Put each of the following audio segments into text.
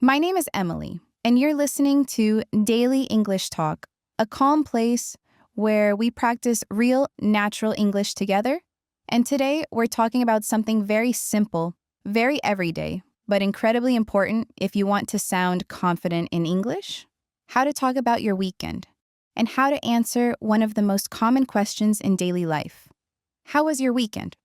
My name is Emily, and you're listening to Daily English Talk, a calm place where we practice real, natural English together. And today, we're talking about something very simple, very everyday, but incredibly important if you want to sound confident in English: how to talk about your weekend, and how to answer one of the most common questions in daily life. How was your weekend?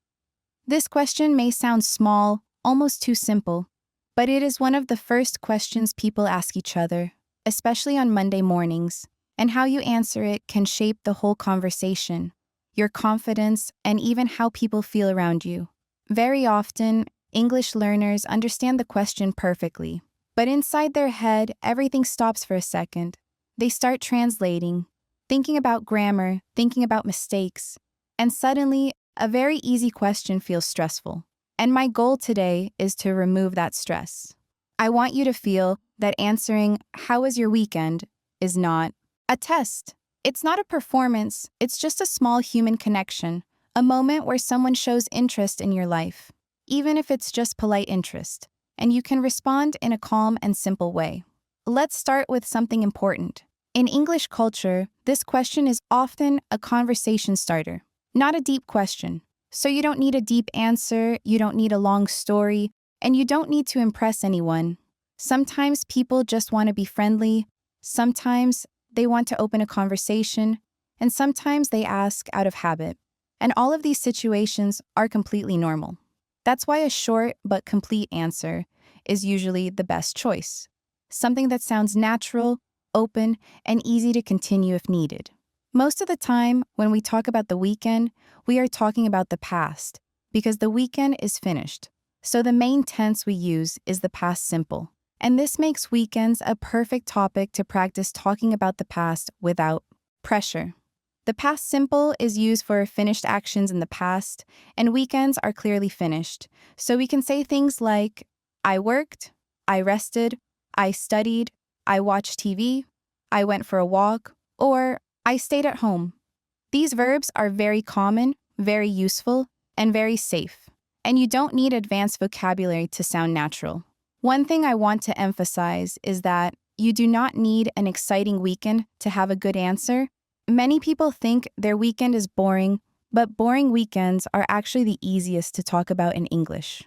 This question may sound small, almost too simple, but it is one of the first questions people ask each other, especially on Monday mornings, and how you answer it can shape the whole conversation, your confidence, and even how people feel around you. Very often, English learners understand the question perfectly, but inside their head, everything stops for a second. They start translating, thinking about grammar, thinking about mistakes, and suddenly, a very easy question feels stressful. And my goal today is to remove that stress. I want you to feel that answering, "How was your weekend?" is not a test. It's not a performance, it's just a small human connection, a moment where someone shows interest in your life, even if it's just polite interest, and you can respond in a calm and simple way. Let's start with something important. In English culture, this question is often a conversation starter, not a deep question. So you don't need a deep answer, you don't need a long story, and you don't need to impress anyone. Sometimes people just want to be friendly, sometimes they want to open a conversation, and sometimes they ask out of habit. And all of these situations are completely normal. That's why a short but complete answer is usually the best choice. Something that sounds natural, open, and easy to continue if needed. Most of the time, when we talk about the weekend, we are talking about the past, because the weekend is finished. So the main tense we use is the past simple. And this makes weekends a perfect topic to practice talking about the past without pressure. The past simple is used for finished actions in the past, and weekends are clearly finished. So we can say things like, I worked, I rested, I studied, I watched TV, I went for a walk, or I stayed at home. These verbs are very common, very useful, and very safe. And you don't need advanced vocabulary to sound natural. One thing I want to emphasize is that you do not need an exciting weekend to have a good answer. Many people think their weekend is boring, but boring weekends are actually the easiest to talk about in English.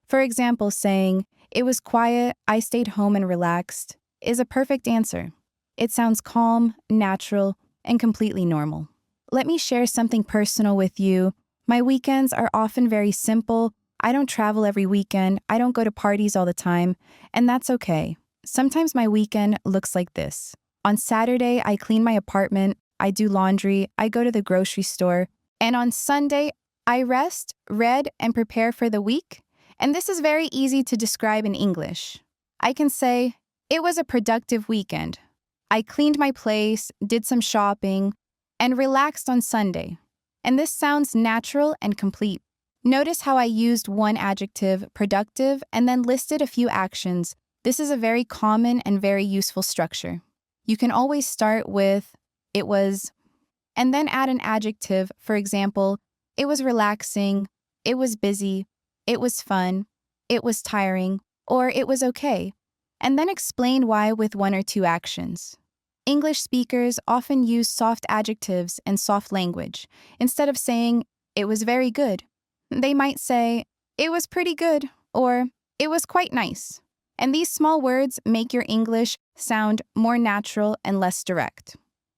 For example, saying, "It was quiet, I stayed home and relaxed," is a perfect answer. It sounds calm, natural, and completely normal. Let me share something personal with you. My weekends are often very simple. I don't travel every weekend. I don't go to parties all the time, and that's okay. Sometimes my weekend looks like this. On Saturday, I clean my apartment, I do laundry, I go to the grocery store, and on Sunday, I rest, read, and prepare for the week. And this is very easy to describe in English. I can say, "It was a productive weekend. I cleaned my place, did some shopping, and relaxed on Sunday." And this sounds natural and complete. Notice how I used one adjective, productive, and then listed a few actions. This is a very common and very useful structure. You can always start with, "It was," and then add an adjective, for example, "It was relaxing," "It was busy," "It was fun," "It was tiring," or "It was okay," and then explain why with one or two actions. English speakers often use soft adjectives and soft language. Instead of saying, "It was very good," they might say, "It was pretty good," or "It was quite nice." And these small words make your English sound more natural and less direct.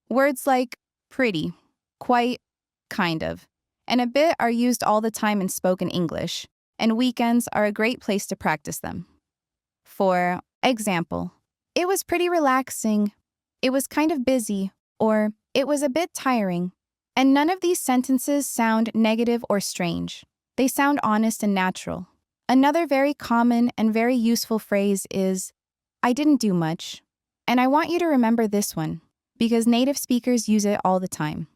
Words like pretty, quite, kind of, and a bit are used all the time in spoken English, and weekends are a great place to practice them. For example, "It was pretty relaxing," "It was kind of busy," or "It was a bit tiring." And none of these sentences sound negative or strange. They sound honest and natural. Another very common and very useful phrase is, "I didn't do much." And I want you to remember this one, because native speakers use it all the time.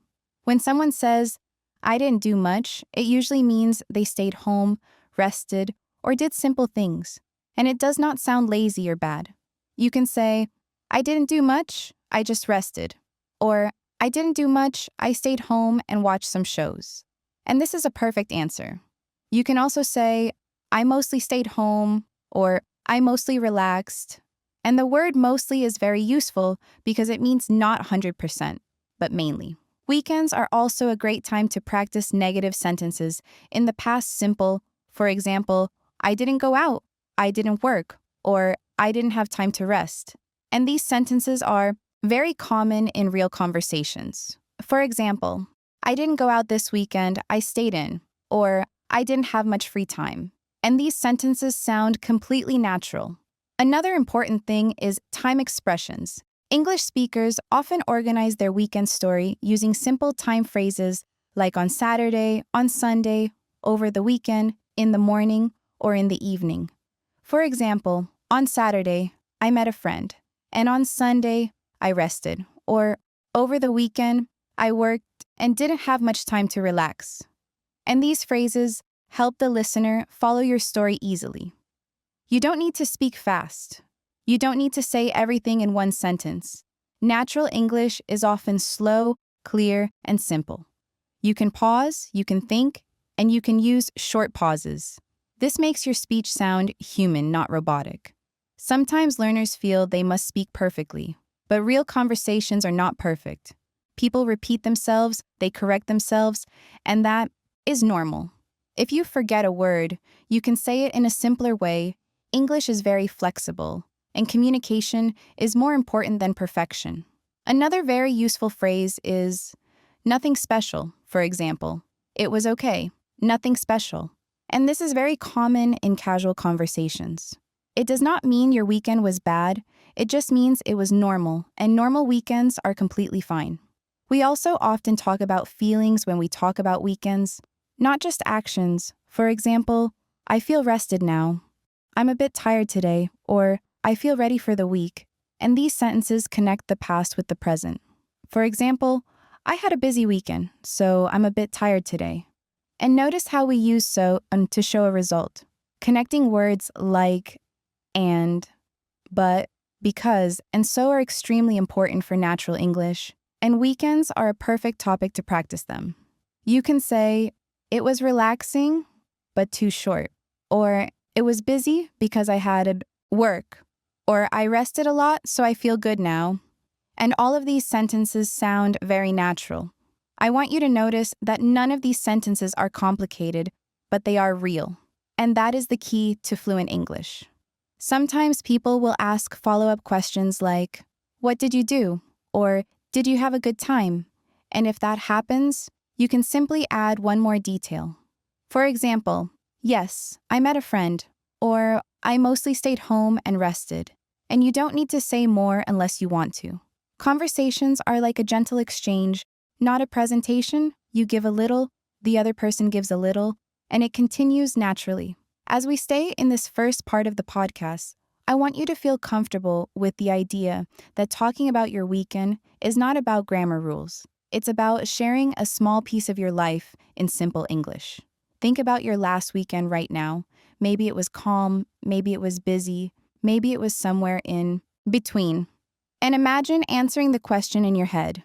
When someone says, "I didn't do much," it usually means they stayed home, rested, or did simple things. And it does not sound lazy or bad. You can say, "I didn't do much, I just rested." Or, "I didn't do much, I stayed home and watched some shows." And this is a perfect answer. You can also say, "I mostly stayed home," or "I mostly relaxed." And the word mostly is very useful because it means not 100%, but mainly. Weekends are also a great time to practice negative sentences in the past simple. For example, I didn't go out, I didn't work, or I didn't have time to rest. And these sentences are very common in real conversations. For example, I didn't go out this weekend, I stayed in, or I didn't have much free time. And these sentences sound completely natural. Another important thing is time expressions. English speakers often organize their weekend story using simple time phrases like on Saturday, on Sunday, over the weekend, in the morning, or in the evening. For example, on Saturday, I met a friend, and on Sunday, I rested, or over the weekend, I worked and didn't have much time to relax. And these phrases help the listener follow your story easily. You don't need to speak fast. You don't need to say everything in one sentence. Natural English is often slow, clear, and simple. You can pause, you can think, and you can use short pauses. This makes your speech sound human, not robotic. Sometimes learners feel they must speak perfectly, but real conversations are not perfect. People repeat themselves, they correct themselves, and that is normal. If you forget a word, you can say it in a simpler way. English is very flexible, and communication is more important than perfection. Another very useful phrase is nothing special, for example. It was okay, nothing special. And this is very common in casual conversations. It does not mean your weekend was bad, it just means it was normal, and normal weekends are completely fine. We also often talk about feelings when we talk about weekends, not just actions. For example, I feel rested now. I'm a bit tired today, or I feel ready for the week, and these sentences connect the past with the present. For example, I had a busy weekend, so I'm a bit tired today. And notice how we use so to show a result. Connecting words like and, but, because, and so are extremely important for natural English, and weekends are a perfect topic to practice them. You can say, it was relaxing, but too short, or it was busy because I had work, or I rested a lot, so I feel good now. And all of these sentences sound very natural. I want you to notice that none of these sentences are complicated, but they are real. And that is the key to fluent English. Sometimes people will ask follow-up questions like, what did you do? Or did you have a good time? And if that happens, you can simply add one more detail. For example, yes, I met a friend, or I mostly stayed home and rested. And you don't need to say more unless you want to. Conversations are like a gentle exchange, not a presentation. You give a little, the other person gives a little, and it continues naturally. As we stay in this first part of the podcast, I want you to feel comfortable with the idea that talking about your weekend is not about grammar rules. It's about sharing a small piece of your life in simple English. Think about your last weekend right now. Maybe it was calm, maybe it was busy, maybe it was somewhere in between. And imagine answering the question in your head.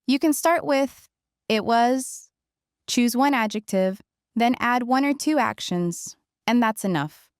You can start with, it was, choose one adjective, then add one or two actions, and that's enough.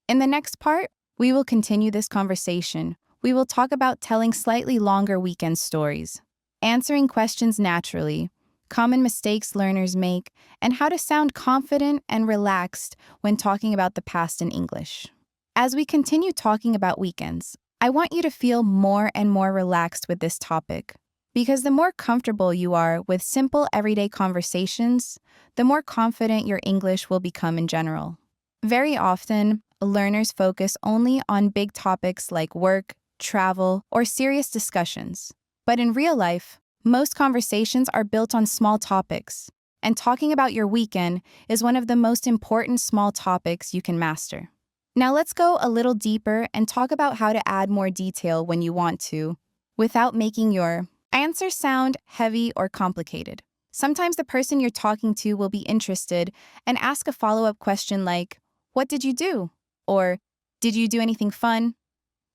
In the next part, we will continue this conversation. We will talk about telling slightly longer weekend stories, answering questions naturally, common mistakes learners make, and how to sound confident and relaxed when talking about the past in English. As we continue talking about weekends, I want you to feel more and more relaxed with this topic, because the more comfortable you are with simple everyday conversations, the more confident your English will become in general. Very often, learners focus only on big topics like work, travel, or serious discussions. But in real life, most conversations are built on small topics, and talking about your weekend is one of the most important small topics you can master. Now let's go a little deeper and talk about how to add more detail when you want to, without making your answer sound heavy or complicated. Sometimes the person you're talking to will be interested and ask a follow-up question like, what did you do? Or, did you do anything fun?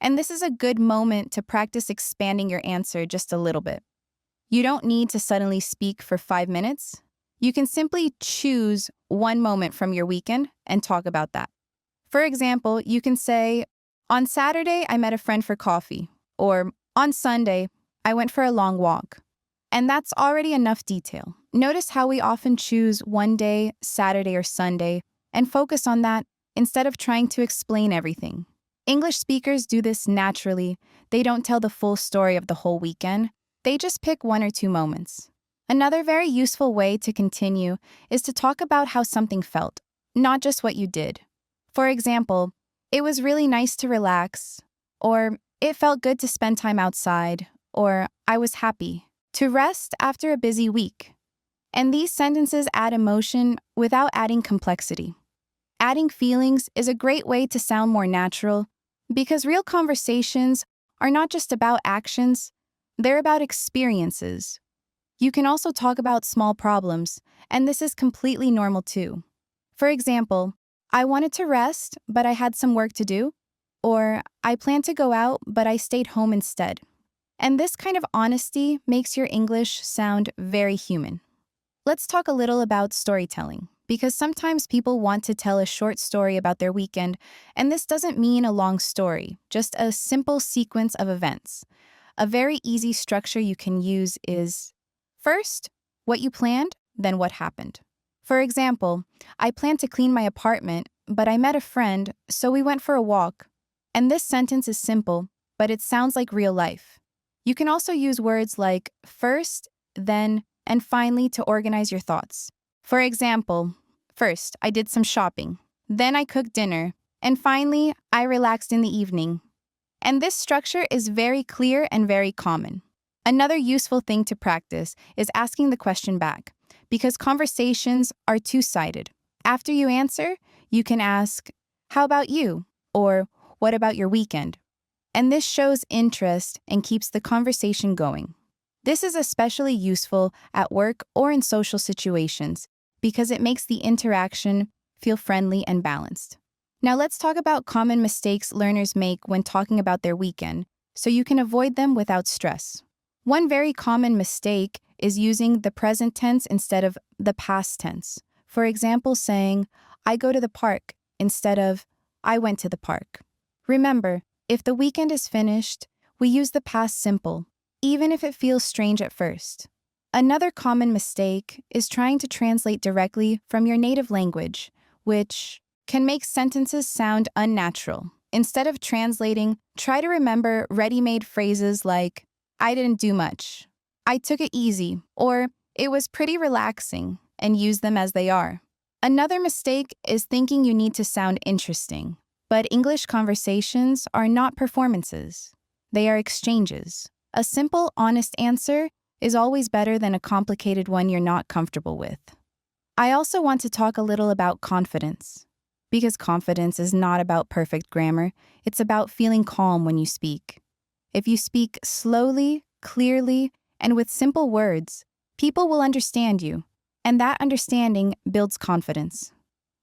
And this is a good moment to practice expanding your answer just a little bit. You don't need to suddenly speak for 5 minutes. You can simply choose one moment from your weekend and talk about that. For example, you can say, On Saturday, I met a friend for coffee. Or on Sunday, I went for a long walk. And that's already enough detail. Notice how we often choose one day, Saturday or Sunday, and focus on that instead of trying to explain everything. English speakers do this naturally. They don't tell the full story of the whole weekend. They just pick one or two moments. Another very useful way to continue is to talk about how something felt, not just what you did. For example, it was really nice to relax, or it felt good to spend time outside, or I was happy to rest after a busy week. And these sentences add emotion without adding complexity. Adding feelings is a great way to sound more natural because real conversations are not just about actions, they're about experiences. You can also talk about small problems, and this is completely normal too. For example, I wanted to rest, but I had some work to do, or I planned to go out, but I stayed home instead. And this kind of honesty makes your English sound very human. Let's talk a little about storytelling, because sometimes people want to tell a short story about their weekend, and this doesn't mean a long story, just a simple sequence of events. A very easy structure you can use is first, what you planned, then what happened. For example, I planned to clean my apartment, but I met a friend, so we went for a walk. And this sentence is simple, but it sounds like real life. You can also use words like first, then, and finally to organize your thoughts. For example, first, I did some shopping. Then I cooked dinner. And finally, I relaxed in the evening. And this structure is very clear and very common. Another useful thing to practice is asking the question back, because conversations are two-sided. After you answer, you can ask, "How about you?" or "What about your weekend?" And this shows interest and keeps the conversation going. This is especially useful at work or in social situations because it makes the interaction feel friendly and balanced. Now let's talk about common mistakes learners make when talking about their weekend, so you can avoid them without stress. One very common mistake is using the present tense instead of the past tense. For example, saying, "I go to the park," instead of, "I went to the park." Remember, if the weekend is finished, we use the past simple, even if it feels strange at first. Another common mistake is trying to translate directly from your native language, which can make sentences sound unnatural. Instead of translating, try to remember ready-made phrases like, "I didn't do much," "I took it easy," or "It was pretty relaxing," and use them as they are. Another mistake is thinking you need to sound interesting. But English conversations are not performances. They are exchanges. A simple, honest answer is always better than a complicated one you're not comfortable with. I also want to talk a little about confidence. Because confidence is not about perfect grammar, it's about feeling calm when you speak. If you speak slowly, clearly, and with simple words, people will understand you, and that understanding builds confidence.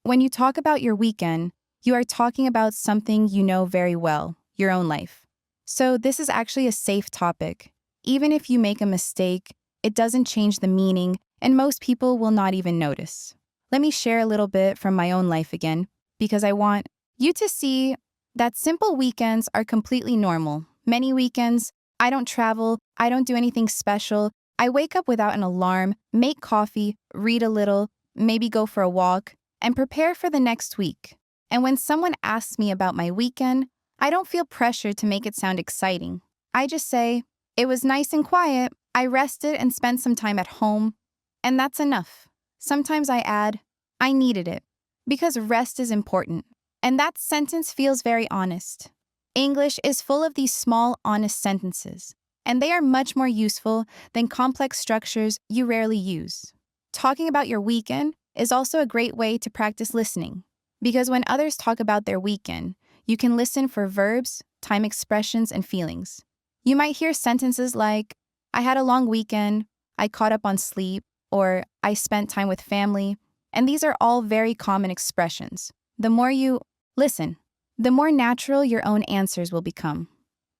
When you talk about your weekend, you are talking about something you know very well, your own life. So this is actually a safe topic. Even if you make a mistake, it doesn't change the meaning, and most people will not even notice. Let me share a little bit from my own life again, because I want you to see that simple weekends are completely normal. Many weekends, I don't travel, I don't do anything special. I wake up without an alarm, make coffee, read a little, maybe go for a walk, and prepare for the next week. And when someone asks me about my weekend, I don't feel pressure to make it sound exciting. I just say, "It was nice and quiet. I rested and spent some time at home." And that's enough. Sometimes I add, "I needed it," because rest is important. And that sentence feels very honest. English is full of these small, honest sentences, and they are much more useful than complex structures you rarely use. Talking about your weekend is also a great way to practice listening. Because when others talk about their weekend, you can listen for verbs, time expressions, and feelings. You might hear sentences like, "I had a long weekend," "I caught up on sleep," or "I spent time with family," and these are all very common expressions. The more you listen, the more natural your own answers will become.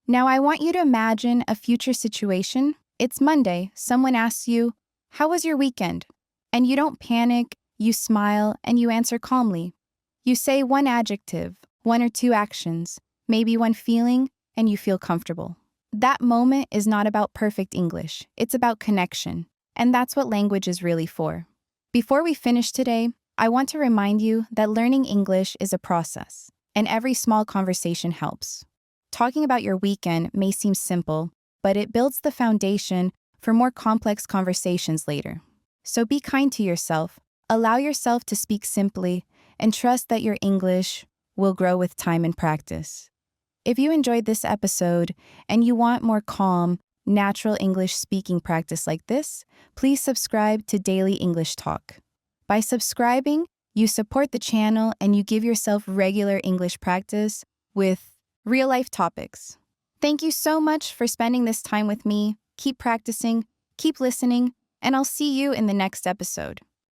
Now I want you to imagine a future situation. It's Monday, someone asks you, "How was your weekend?" And you don't panic, you smile, and you answer calmly. You say one adjective, one or two actions, maybe one feeling, and you feel comfortable. That moment is not about perfect English, it's about connection. And that's what language is really for. Before we finish today, I want to remind you that learning English is a process, and every small conversation helps. Talking about your weekend may seem simple, but it builds the foundation for more complex conversations later. So be kind to yourself, allow yourself to speak simply, and trust that your English will grow with time and practice. If you enjoyed this episode and you want more calm, natural English speaking practice like this, please subscribe to Daily English Talk. By subscribing, you support the channel and you give yourself regular English practice with real-life topics. Thank you so much for spending this time with me. Keep practicing, keep listening, and I'll see you in the next episode.